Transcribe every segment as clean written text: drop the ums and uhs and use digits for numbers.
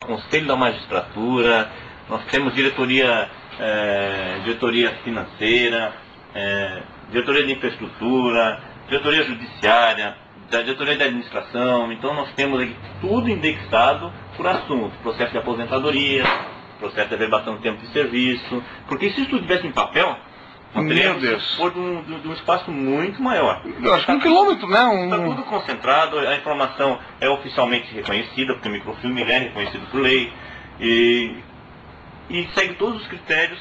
Conselho da Magistratura, nós temos diretoria financeira, diretoria de infraestrutura, diretoria judiciária, da diretoria de administração. Então nós temos aqui tudo indexado por assunto, processo de aposentadoria, processo de averbação de tempo de serviço, porque se isso tudo tivesse em papel, nós teríamos de um espaço muito maior. Eu acho que 1 quilômetro, né? Está tudo concentrado, a informação é oficialmente reconhecida, porque o microfilme é reconhecido por lei, e segue todos os critérios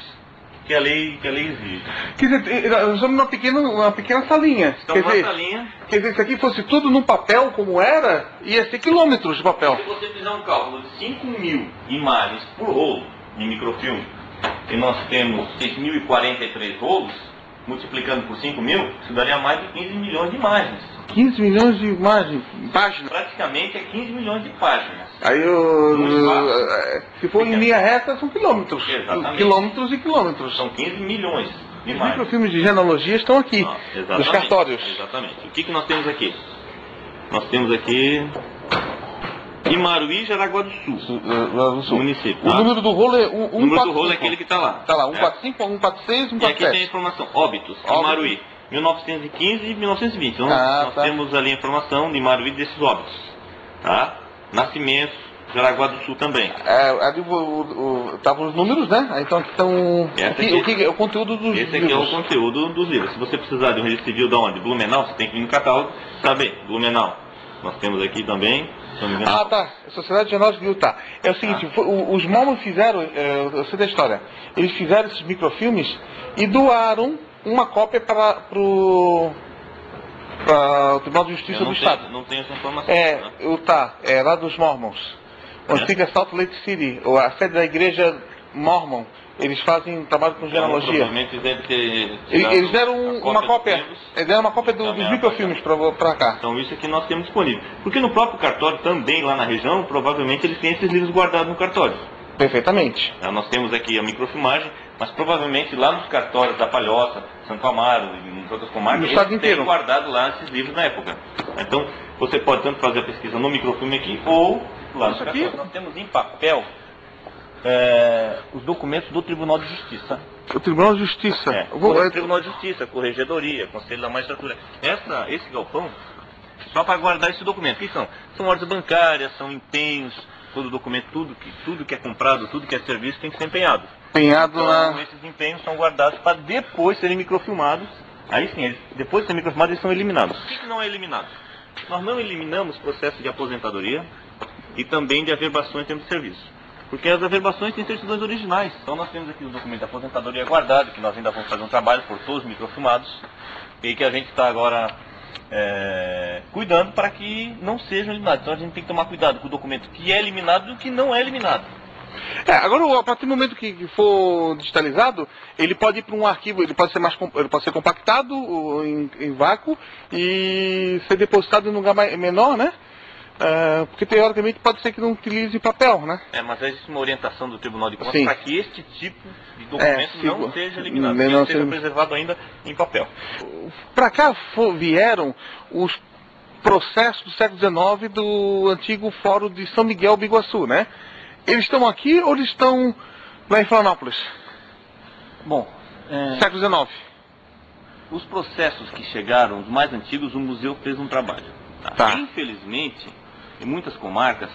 que a lei exige. Quer dizer, nós estamos numa pequena salinha. Então, salinha. Quer dizer, se aqui fosse tudo no papel como era, ia ser quilômetros de papel. Se você fizer um cálculo de 5.000 imagens por rolo em microfilme, e nós temos 6.043 rolos, multiplicando por 5.000, isso daria mais de 15 milhões de imagens. 15 milhões de imagens, páginas? Praticamente é 15 milhões de páginas. Aí, se for em linha reta, são quilômetros. Exatamente. Quilômetros e quilômetros. São 15 milhões de Os imagens. microfilmes de genealogia estão aqui, nos cartórios. Exatamente. O que nós temos aqui? Nós temos aqui Imaruí, Jaraguá do Sul, município. Tá? O número do rolo é o número do rolo é aquele que está lá. Está lá, 145, 146, 147. E aqui tem a informação, óbitos, Imaruí, 1915 e 1920. Então nós temos ali a informação de Imaruí desses óbitos. Tá? Nascimentos, Jaraguá do Sul também. Ali estavam os números, né? Então estão. O que é o conteúdo dos livros? Esse aqui é o conteúdo dos livros. Se você precisar de um registro civil de onde? Blumenau, você tem que ir no catálogo, saber, Blumenau. Nós temos aqui também. Sociedade Genealógica de Utah. É o seguinte, os Mormons fizeram, eu sei da história, eles fizeram esses microfilmes e doaram uma cópia para o Tribunal de Justiça do Estado. Não tenho essa informação. Utah, lá dos Mormons. Onde fica Salt Lake City, a sede da igreja Mormon. Eles fazem trabalho com genealogia. Eles deram uma cópia. Eles deram uma cópia dos microfilmes para cá. Então isso aqui nós temos disponível. Porque no próprio cartório, também lá na região, provavelmente eles têm esses livros guardados no cartório. Perfeitamente. Então, nós temos aqui a microfilmagem, mas provavelmente lá nos cartórios da Palhoça, Santo Amaro e em outras comarcas, eles têm guardado lá esses livros na época. Então você pode tanto fazer a pesquisa no microfilme aqui ou lá no cartório. Nós temos em papel os documentos do Tribunal de Justiça. O Tribunal de Justiça? O Tribunal de Justiça, Corregedoria, Conselho da Magistratura. Esse galpão, só para guardar esse documento. O que são? São ordens bancárias, são empenhos, todo documento, tudo que é comprado, tudo que é serviço tem que ser empenhado. Então, esses empenhos são guardados para depois serem microfilmados. Aí sim, depois de serem microfilmados, eles são eliminados. O que não é eliminado? Nós não eliminamos processo de aposentadoria e também de averbações em termos de serviço. Porque as averbações têm certidões originais. Então nós temos aqui os documentos de aposentadoria guardados, que nós ainda vamos fazer um trabalho por todos microfilmados, e que a gente está agora cuidando para que não sejam eliminados. Então a gente tem que tomar cuidado com o documento que é eliminado e o que não é eliminado. Agora, a partir do momento que for digitalizado, ele pode ir para um arquivo, ele pode ser compactado em vácuo e ser depositado em um lugar menor, né? Porque teoricamente pode ser que não utilize papel, né? Mas existe uma orientação do Tribunal de Contas para que este tipo de documento não seja eliminado, não seja preservado ainda em papel. Para cá vieram os processos do século XIX do antigo Fórum de São Miguel Biguaçu, né? Eles estão aqui ou eles estão lá em Florianópolis? Bom, século XIX. Os processos que chegaram, os mais antigos, o museu fez um trabalho. Infelizmente, em muitas comarcas,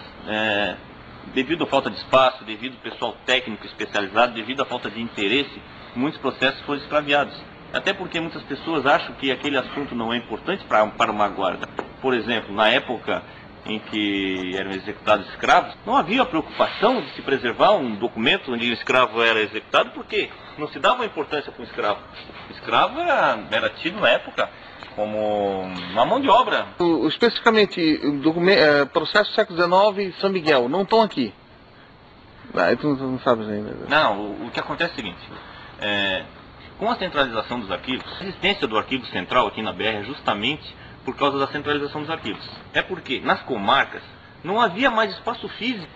devido à falta de espaço, devido ao pessoal técnico especializado, devido à falta de interesse, muitos processos foram extraviados. Até porque muitas pessoas acham que aquele assunto não é importante para uma guarda. Por exemplo, na época em que eram executados escravos, não havia a preocupação de se preservar um documento onde o escravo era executado, porque não se dava importância para o escravo. O escravo era tido na época como uma mão de obra. Especificamente, processo do século XIX e São Miguel, não estão aqui? Tu não sabes ainda. Não, o que acontece é o seguinte, com a centralização dos arquivos, a existência do arquivo central aqui na BR é justamente por causa da centralização dos arquivos. É porque nas comarcas não havia mais espaço físico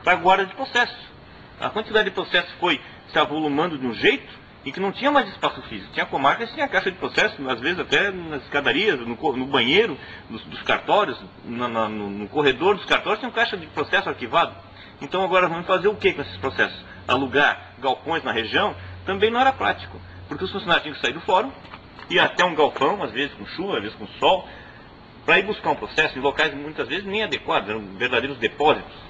para guarda de processos. A quantidade de processos foi se avolumando de um jeito em que não tinha mais espaço físico. Tinha comarcas, tinha caixa de processos, às vezes até nas escadarias, no banheiro dos cartórios, no corredor dos cartórios tinha caixa de processo arquivado. Então agora vamos fazer o que com esses processos? Alugar galpões na região também não era prático, porque os funcionários tinham que sair do fórum, ir até um galpão, às vezes com chuva, às vezes com sol, para ir buscar um processo em locais muitas vezes nem adequados, eram verdadeiros depósitos.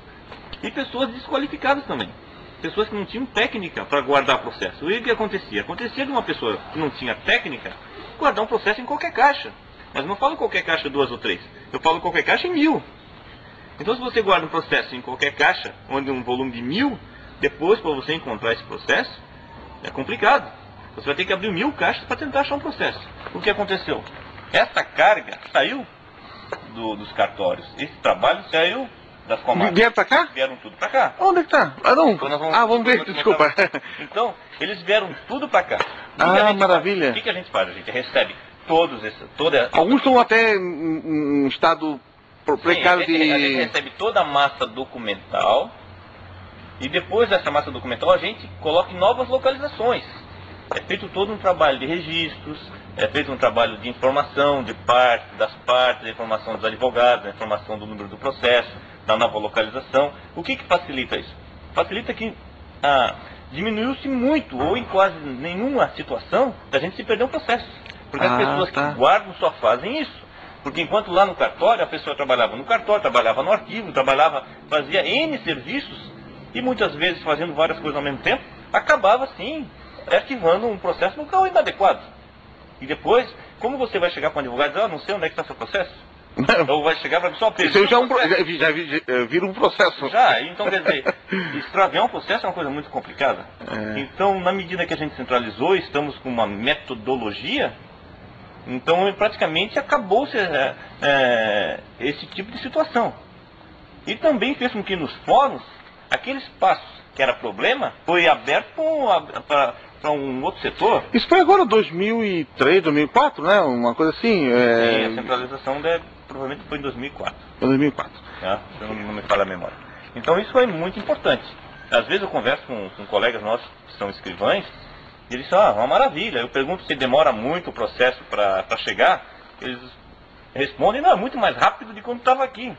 E pessoas desqualificadas também. Pessoas que não tinham técnica para guardar processo. E o que acontecia? Acontecia de uma pessoa que não tinha técnica guardar um processo em qualquer caixa. Mas não falo qualquer caixa 2 ou 3. Eu falo qualquer caixa em 1000. Então se você guarda um processo em qualquer caixa, onde um volume de 1000, depois para você encontrar esse processo, é complicado. Você vai ter que abrir 1000 caixas para tentar achar um processo. O que aconteceu? Essa carga saiu dos cartórios. Esse trabalho saiu das comarcas. Vieram para cá? Vieram tudo para cá. Onde é que tá? Ah, não. Então Vamos ver, desculpa. Então, eles vieram tudo para cá. Maravilha. O que a gente faz? A gente recebe todos esses... Alguns estão até em estado precário A gente recebe toda a massa documental e depois dessa massa documental a gente coloca em novas localizações. É feito todo um trabalho de registros, é feito um trabalho de informação das partes, da informação dos advogados, da informação do número do processo, da nova localização. O que facilita isso? Facilita que diminuiu-se muito, ou em quase nenhuma situação, da gente se perder um processo. Porque as pessoas que guardam só fazem isso. Porque enquanto lá no cartório, a pessoa trabalhava no cartório, trabalhava no arquivo, fazia N serviços, e muitas vezes fazendo várias coisas ao mesmo tempo, acabava assim, arquivando um processo no local inadequado. E depois, como você vai chegar para um advogado e dizer, não sei onde é que está seu processo? Ou vai chegar para a pessoa perder. Isso já vira um processo. Já, então quer dizer, extraviar um processo é uma coisa muito complicada. Então, na medida que a gente centralizou, estamos com uma metodologia, então praticamente acabou-se esse tipo de situação. E também fez com que nos fóruns, aquele espaço que era problema, foi aberto para um outro setor. Isso foi agora 2003, 2004, né? Uma coisa assim. Sim, a centralização provavelmente foi em 2004. 2004. Se eu não me falha a memória. Então isso foi muito importante. Às vezes eu converso com colegas nossos que são escrivães, e eles são uma maravilha. Eu pergunto se demora muito o processo para chegar, eles respondem, não, é muito mais rápido de quando estava aqui.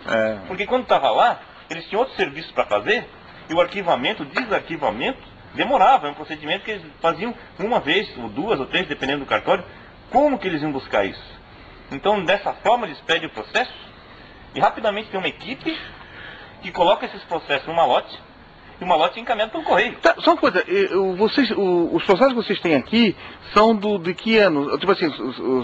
Porque quando estava lá, eles tinham outros serviços para fazer, e o arquivamento, o desarquivamento, demorava. É um procedimento que eles faziam uma vez, ou 2 ou 3, dependendo do cartório. Como que eles iam buscar isso? Então, dessa forma, eles pedem o processo, e rapidamente tem uma equipe que coloca esses processos num malote, e o malote é encaminhado pelo correio. Tá, só uma coisa, os processos que vocês têm aqui são de que ano? Tipo assim,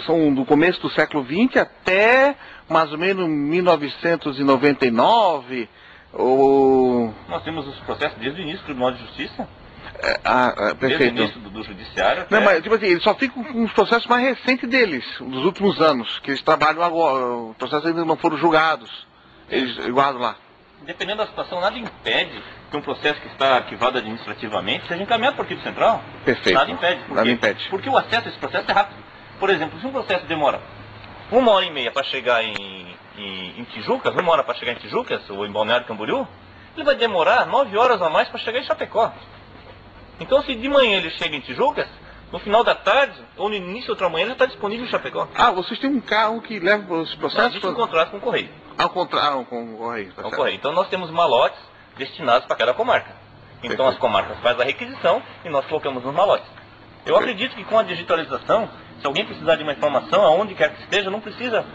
são do começo do século XX até mais ou menos 1999? Ou... Nós temos os processos desde o início do Tribunal de Justiça. Perfeito. Desde o início do judiciário. Não, mas tipo assim, eles só ficam com os processos mais recentes deles, dos últimos anos, que eles trabalham agora. Os processos ainda não foram julgados. Eles guardam lá. Dependendo da situação, nada impede que um processo que está arquivado administrativamente seja encaminhado para o arquivo central. Perfeito. Nada impede. Nada impede. Porque o acesso a esse processo é rápido. Por exemplo, se um processo demora 1h30 para chegar em Tijucas, 1 hora para chegar em Tijucas, ou em Balneário Camboriú, ele vai demorar 9 horas a mais para chegar em Chapecó. Então, se de manhã ele chega em Tijucas, no final da tarde, ou no início de outra manhã, ele já está disponível em Chapecó. Vocês têm um carro que leva os processos? A gente tem contrato com o Correio. Com o Correio. Com o Correio. Então, nós temos malotes destinados para cada comarca. Então, as comarcas fazem a requisição e nós colocamos nos malotes. Eu acredito que com a digitalização, se alguém precisar de uma informação, aonde quer que esteja, não precisa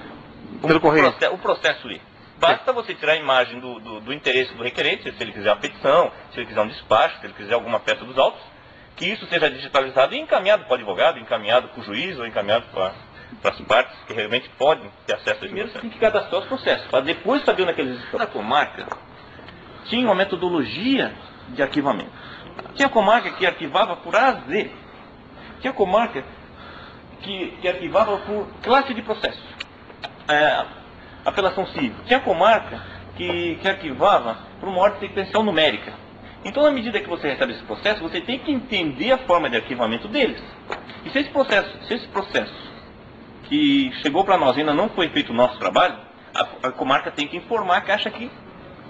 o processo ir. Basta você tirar a imagem do interesse do requerente, se ele quiser uma petição, se ele quiser um despacho, se ele quiser alguma peça dos autos, que isso seja digitalizado e encaminhado para o advogado, encaminhado para o juiz ou encaminhado para as partes que realmente podem ter acesso a esse processo. Você tem que cadastrar os processos, para depois saber onde eles estão. A comarca tinha uma metodologia de arquivamento. Tinha comarca que arquivava por A a Z. Tinha comarca que arquivava por classe de processo. Apelação civil. Tinha comarca que arquivava por uma ordem sequencial numérica. Então, na medida que você recebe esse processo, você tem que entender a forma de arquivamento deles. E se esse processo que chegou para nós ainda não foi feito o nosso trabalho, a comarca tem que informar a caixa que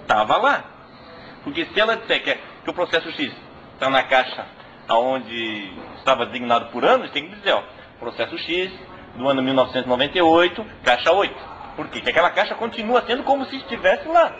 estava lá. Porque se ela disser que o processo X está na caixa onde estava designado por anos, tem que dizer, processo X, do ano 1998, caixa 8. Por quê? Porque aquela caixa continua sendo como se estivesse lá.